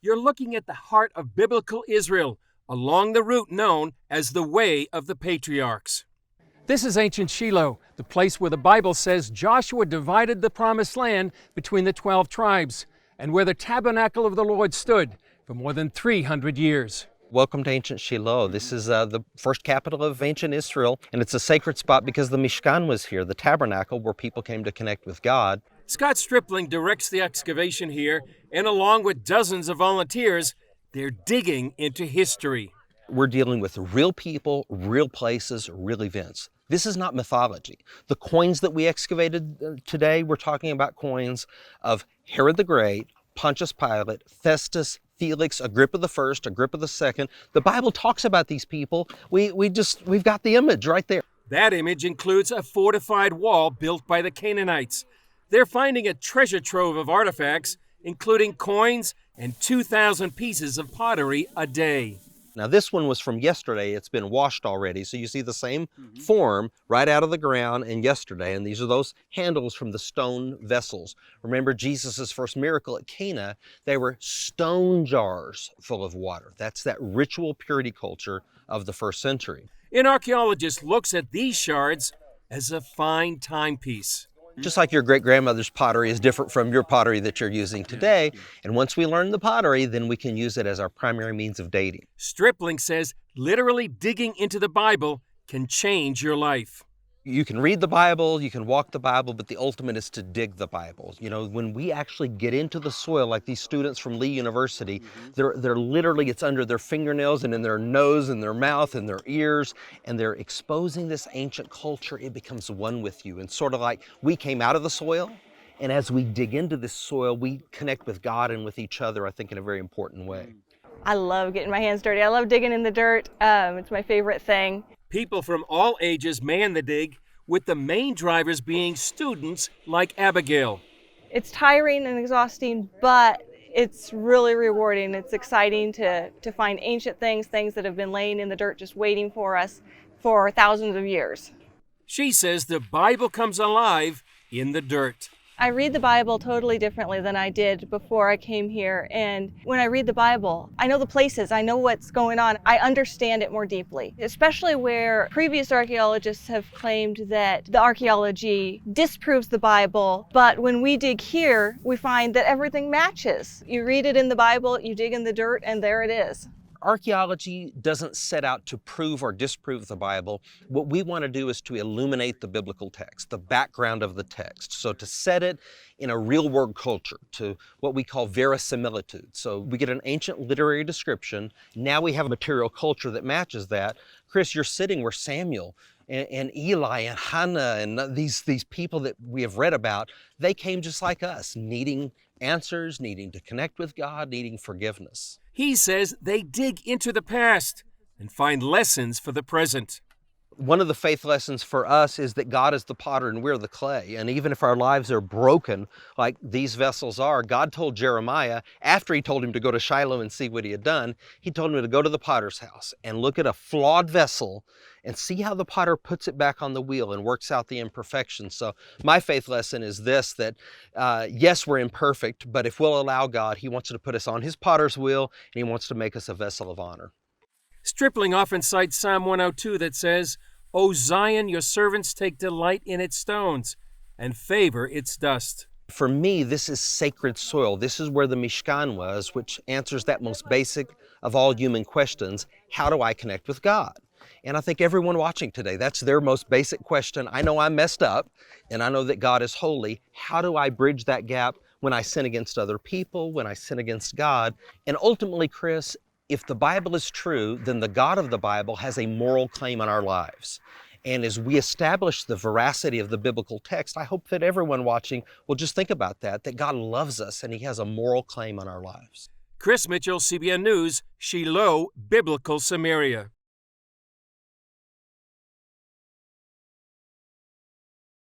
You're looking at the heart of biblical Israel, along the route known as the Way of the Patriarchs. This is ancient Shiloh, the place where the Bible says Joshua divided the promised land between the 12 tribes, and where the tabernacle of the Lord stood for more than 300 years. Welcome to ancient Shiloh. This is the first capital of ancient Israel, and it's a sacred spot because the Mishkan was here, the tabernacle where people came to connect with God. Scott Stripling directs the excavation here, and along with dozens of volunteers, they're digging into history. We're dealing with real people, real places, real events. This is not mythology. The coins that we excavated today, we're talking about coins of Herod the Great, Pontius Pilate, Festus, Felix, Agrippa I, Agrippa II. The Bible talks about these people. We've got the image right there. That image includes a fortified wall built by the Canaanites. They're finding a treasure trove of artifacts, including coins and 2,000 pieces of pottery a day. Now this one was from yesterday. It's been washed already. So you see the same form right out of the ground and yesterday. And these are those handles from the stone vessels. Remember Jesus' first miracle at Cana, they were stone jars full of water. That's that ritual purity culture of the first century. An archaeologist looks at these shards as a fine timepiece. Just like your great-grandmother's pottery is different from your pottery that you're using today. And once we learn the pottery, then we can use it as our primary means of dating. Stripling says literally digging into the Bible can change your life. You can read the Bible, you can walk the Bible, but the ultimate is to dig the Bible. You know, when we actually get into the soil, like these students from Lee University, they're literally, it's under their fingernails and in their nose and their mouth and their ears, and they're exposing this ancient culture. It becomes one with you. And sort of like we came out of the soil, and as we dig into this soil, we connect with God and with each other, I think, in a very important way. I love getting my hands dirty. I love digging in the dirt. It's my favorite thing. People from all ages man the dig, with the main drivers being students like Abigail. It's tiring and exhausting, but it's really rewarding. It's exciting to find ancient things that have been laying in the dirt just waiting for us for thousands of years. She says the Bible comes alive in the dirt. I read the Bible totally differently than I did before I came here. And when I read the Bible, I know the places, I know what's going on. I understand it more deeply, especially where previous archaeologists have claimed that the archaeology disproves the Bible. But when we dig here, we find that everything matches. You read it in the Bible, you dig in the dirt, and there it is. Archaeology doesn't set out to prove or disprove the Bible. What we want to do is to illuminate the biblical text, the background of the text. So to set it in a real world culture, to what we call verisimilitude. So we get an ancient literary description. Now we have a material culture that matches that. Chris, you're sitting where Samuel and Eli and Hannah and these people that we have read about, they came just like us, needing answers, needing to connect with God, needing forgiveness. He says they dig into the past and find lessons for the present. One of the faith lessons for us is that God is the potter and we're the clay. And even if our lives are broken, like these vessels are, God told Jeremiah, after he told him to go to Shiloh and see what he had done, he told him to go to the potter's house and look at a flawed vessel and see how the potter puts it back on the wheel and works out the imperfections. So my faith lesson is this, that yes, we're imperfect, but if we'll allow God, he wants to put us on his potter's wheel and he wants to make us a vessel of honor. Stripling often cites Psalm 102 that says, "O Zion, your servants take delight in its stones and favor its dust." For me, this is sacred soil. This is where the Mishkan was, which answers that most basic of all human questions. How do I connect with God? And I think everyone watching today, that's their most basic question. I know I'm messed up, and I know that God is holy. How do I bridge that gap when I sin against other people, when I sin against God? And ultimately, Chris, if the Bible is true, then the God of the Bible has a moral claim on our lives. And as we establish the veracity of the biblical text, I hope that everyone watching will just think about that God loves us and he has a moral claim on our lives. Chris Mitchell, CBN News, Shiloh, Biblical Samaria.